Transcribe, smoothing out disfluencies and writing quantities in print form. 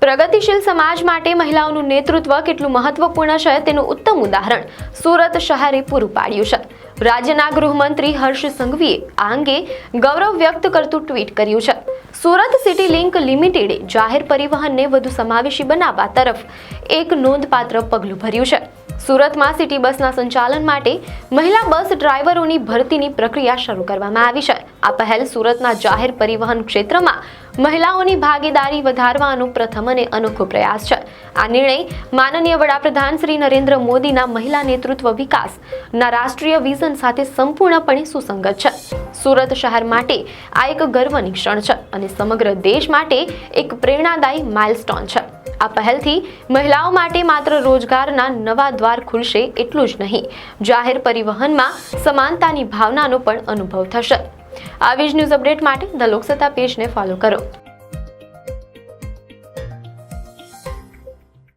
પ્રગતિશીલ સમાજ માટે મહિલાઓનું નેતૃત્વ કેટલું મહત્વપૂર્ણ છે તેનું ઉત્તમ ઉદાહરણ સુરત શહેરે પૂરું પાડ્યું છે. રાજ્યના ગૃહમંત્રી હર્ષ સંઘવીએ આ અંગે ગૌરવ વ્યક્ત કરતું ટ્વીટ કર્યું છે. સુરત સિટી લિંક લિમિટેડે જાહેર પરિવહનને વધુ સમાવેશી બનાવવા તરફ એક નોંધપાત્ર પગલું ભર્યું છે. સુરતમાં સિટી બસના સંચાલન માટે મહિલા બસ ડ્રાઈવરોની ભરતીની પ્રક્રિયા શરૂ કરવામાં આવી છે. આ પહેલ સુરતના જાહેર પરિવહન ક્ષેત્રમાં મહિલાઓની ભાગીદારી વધારવાનો પ્રથમ અને અનોખો પ્રયાસ છે. આ નિર્ણય માનનીય વડાપ્રધાન શ્રી નરેન્દ્ર મોદીના મહિલા નેતૃત્વ વિકાસના રાષ્ટ્રીય વિઝન સાથે સંપૂર્ણપણે સુસંગત છે. સુરત શહેર માટે આ એક ગર્વની ક્ષણ છે અને સમગ્ર દેશ માટે એક પ્રેરણાદાયી માઇલસ્ટોન છે. આ પહેલથી મહિલાઓ માટે માત્ર રોજગારના નવા દ્વાર ખુલશે એટલું જ નહીં, જાહેર પરિવહનમાં સમાનતાની ભાવનાનો પણ અનુભવ થશે. આવી જ ન્યૂઝ અપડેટ માટે ધ લોકસત્તા પેજને ફોલો કરો.